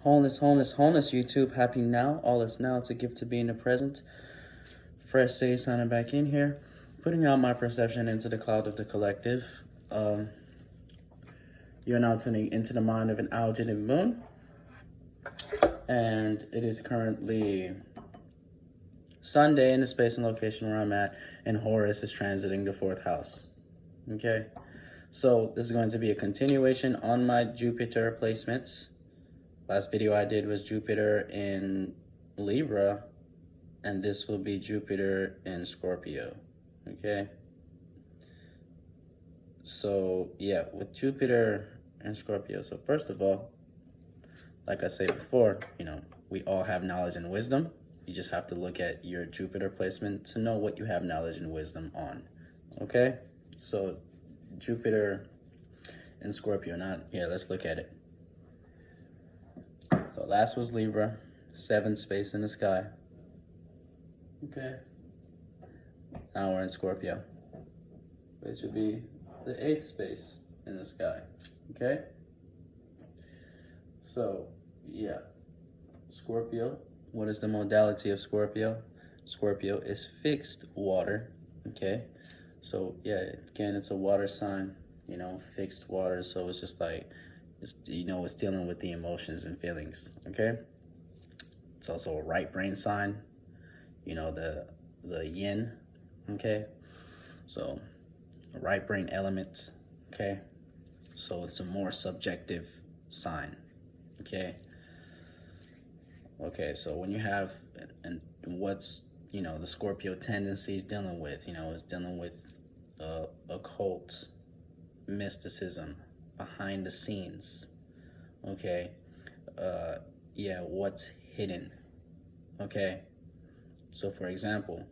Wholeness, wholeness, wholeness, YouTube. Happy now. All is now. It's a gift to be in the present. Fresh City signing back in here. Putting out my perception into the cloud of the collective. You're now tuning into the mind of an algid moon. And it is currently Sunday in the space and location where I'm at. And Horus is transiting the 4th house. Okay. So this is going to be a continuation on my Jupiter placement. Last video I did was Jupiter in Libra, and this will be Jupiter in Scorpio, okay? So, yeah, with Jupiter and Scorpio. So first of all, like I said before, we all have knowledge and wisdom. You just have to look at your Jupiter placement to know what you have knowledge and wisdom on, okay? So Jupiter in Scorpio, let's look at it. So last was Libra, 7th space in the sky. Okay. Now we're in Scorpio, which would be the 8th space in the sky. Okay. So, yeah. Scorpio, what is the modality of Scorpio? Scorpio is fixed water. Okay. So, yeah, again, it's a water sign, fixed water. So it's just like, it's dealing with the emotions and feelings, okay? It's also a right brain sign, the yin, okay? So a right brain element, okay? So it's a more subjective sign, okay? Okay, so when you have, and what's, the Scorpio tendency is dealing with, is dealing with occult mysticism, behind the scenes, okay? What's hidden, okay? So for example,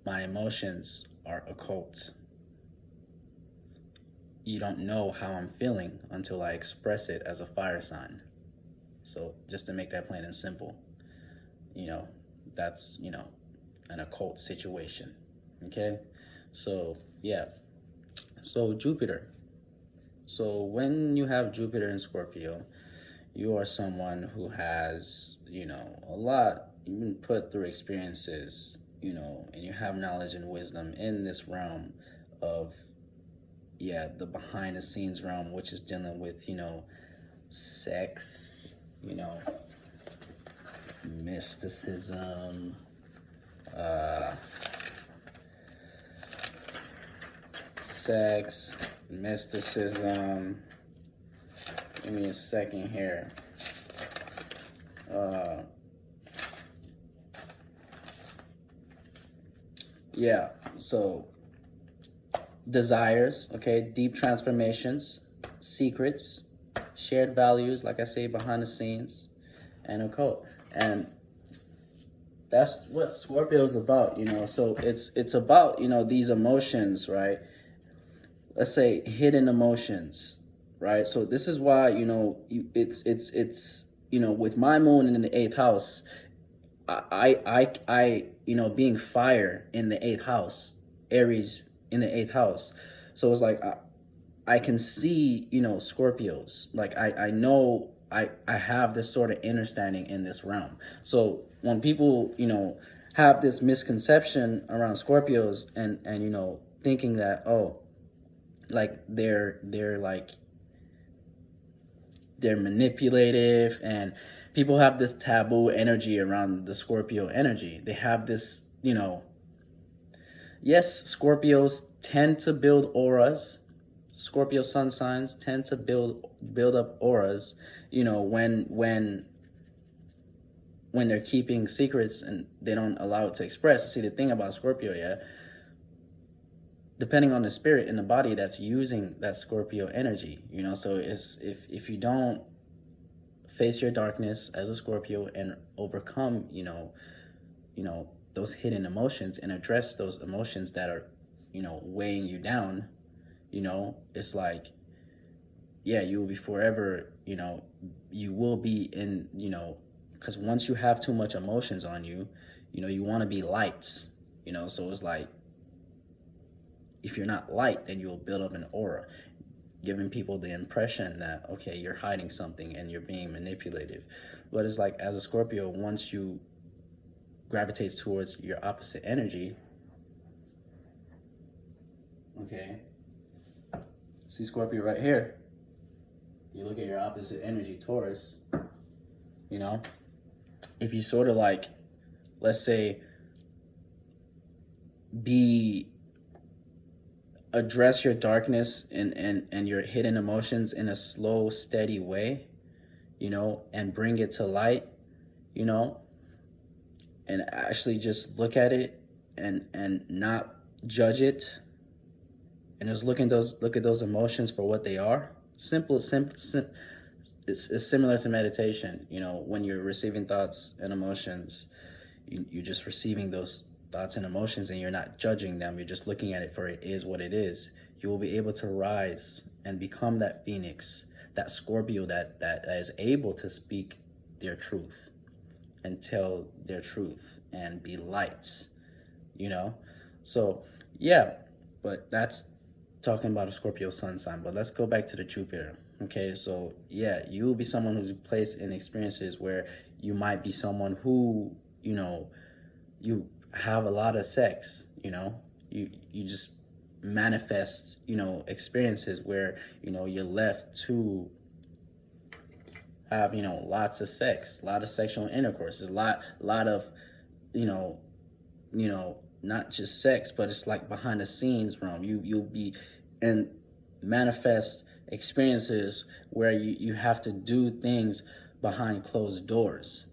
my emotions are occult. You don't know how I'm feeling until I express it as a fire sign. So just to make that plain and simple, that's, an occult situation, okay? So, yeah. So Jupiter. So when you have Jupiter in Scorpio, you are someone who has, a lot, you've been put through experiences, and you have knowledge and wisdom in this realm of, the behind the scenes realm, which is dealing with, sex, mysticism, sex, mysticism. Give me a second here. So desires, okay, deep transformations, secrets, shared values, like I say, behind the scenes, and occult. And that's what Scorpio is about, So it's about, these emotions, right? Let's say hidden emotions, right? So this is why, it's with my moon in the 8th house, I being fire in the 8th house, Aries in the 8th house. So it's like, I can see, Scorpios. Like I know I have this sort of understanding in this realm. So when people, have this misconception around Scorpios and thinking that, like they're manipulative, and people have this taboo energy around the Scorpio energy. They have this, yes, Scorpios tend to build auras. Scorpio sun signs tend to build up auras, when they're keeping secrets and they don't allow it to express. See, the thing about Scorpio, depending on the spirit in the body that's using that Scorpio energy, so it's, if you don't face your darkness as a Scorpio and overcome, those hidden emotions and address those emotions that are, weighing you down, it's like, you will be forever, you will be in, because once you have too much emotions on you, you want to be light, so it's like, if you're not light, then you'll build up an aura. giving people the impression that, okay, you're hiding something and you're being manipulative. But it's like, as a Scorpio, once you gravitate towards your opposite energy, okay, see Scorpio right here, you look at your opposite energy, Taurus, you know, if you sort of like, let's say, address your darkness and your hidden emotions in a slow, steady way, you know, and bring it to light, you know, and actually just look at it and not judge it, and just look at those emotions for what they are. Simple. It's similar to meditation. You know, when you're receiving thoughts and emotions, you're just receiving those thoughts and emotions, and you're not judging them. You're just looking at it for it is what it is. You will be able to rise and become that phoenix, that Scorpio that is able to speak their truth and tell their truth and be light, you know? So, yeah, but that's talking about a Scorpio sun sign. But let's go back to the Jupiter. Okay, so yeah, you will be someone who's placed in experiences where you might be someone who, you know, you have a lot of sex, you know, you just manifest, you know, experiences where, you know, you're left to have, you know, lots of sex, a lot of sexual intercourse. There's a lot of, you know, not just sex, but it's like behind the scenes realm. You'll be and manifest experiences where you have to do things behind closed doors.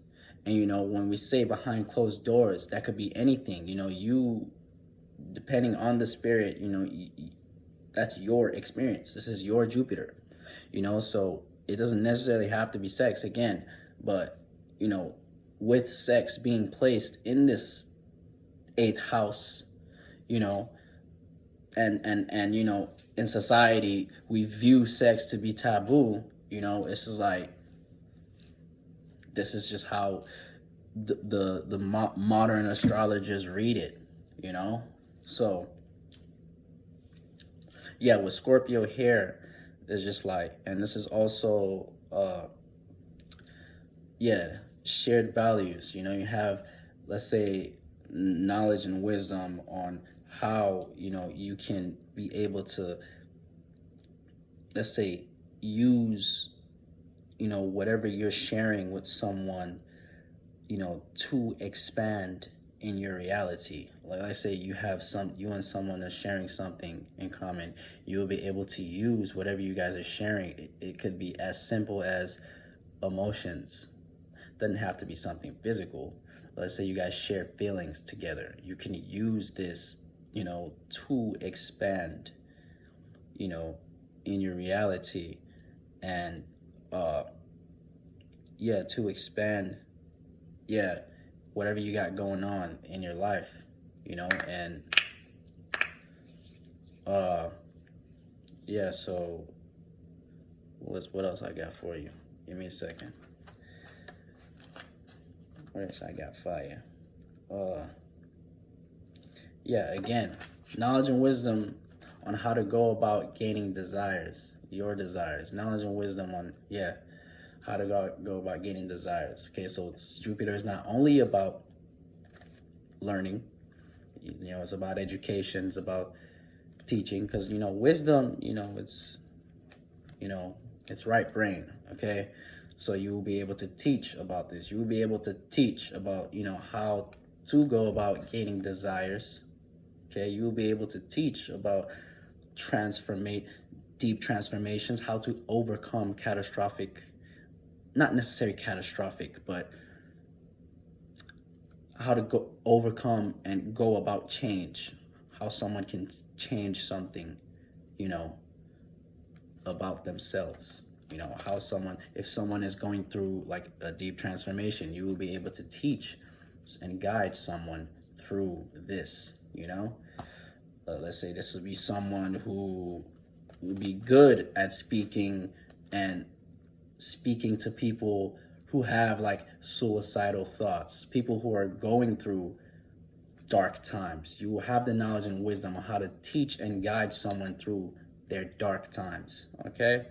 And, you know, when we say behind closed doors, that could be anything. You know, you, depending on the spirit, you know, that's your experience. This is your Jupiter, you know, so it doesn't necessarily have to be sex again. But, you know, with sex being placed in this 8th house, you know, and you know, in society we view sex to be taboo. You know, it's just like, this is just how the modern astrologers read it, you know. So yeah, with Scorpio here, it's just like, and this is also yeah, shared values. You know, you have, let's say, knowledge and wisdom on how, you know, you can be able to, let's say, use, you know, whatever you're sharing with someone, you know, to expand in your reality. Like I say, you and someone are sharing something in common. You will be able to use whatever you guys are sharing. It could be as simple as emotions. Doesn't have to be something physical. Let's say you guys share feelings together. You can use this, you know, to expand, you know, in your reality, and yeah, to expand, yeah, whatever you got going on in your life, you know. And yeah, so what else I got for you? Give me a second. What else I got for you? Yeah, again, knowledge and wisdom on how to go about gaining desires, your desires. Knowledge and wisdom on, yeah, how to go about gaining desires. Okay, so Jupiter is not only about learning, you know, it's about education, it's about teaching, because, you know, wisdom, you know, it's right brain, okay? So you will be able to teach about this. You will be able to teach about, you know, how to go about gaining desires. Okay, you will be able to teach about deep transformations, how to overcome catastrophic, not necessarily catastrophic, but how to overcome and go about change, how someone can change something, you know, about themselves. You know, how if someone is going through like a deep transformation, you will be able to teach and guide someone through this, you know. Let's say this would be someone who would be good at speaking to people who have like suicidal thoughts, people who are going through dark times. You will have the knowledge and wisdom on how to teach and guide someone through their dark times, okay?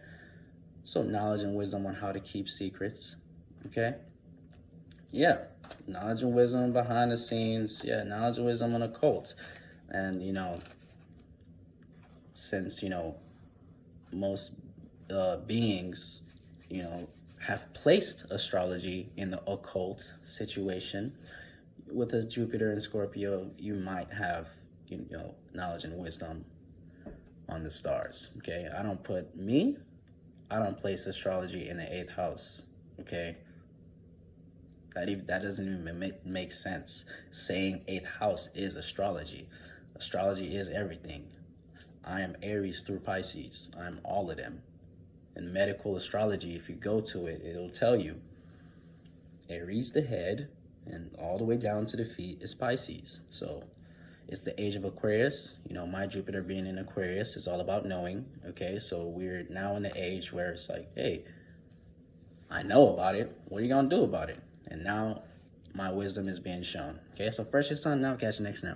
So knowledge and wisdom on how to keep secrets, okay? Yeah, knowledge and wisdom behind the scenes. Yeah, knowledge and wisdom on occults. And, since, most beings, have placed astrology in the occult situation, with a Jupiter and Scorpio, you might have, knowledge and wisdom on the stars, okay? I don't place astrology in the 8th house, okay? That doesn't even make sense. Saying 8th house is astrology. Astrology is everything. I am Aries through Pisces. I'm all of them. In medical astrology, if you go to it, it'll tell you Aries the head and all the way down to the feet is Pisces. So it's the age of Aquarius. My Jupiter being in Aquarius is all about knowing, okay? So we're now in the age where it's like, hey, I know about it. What are you going to do about it? And now my wisdom is being shown. Okay, so first your sun, now catch you next now.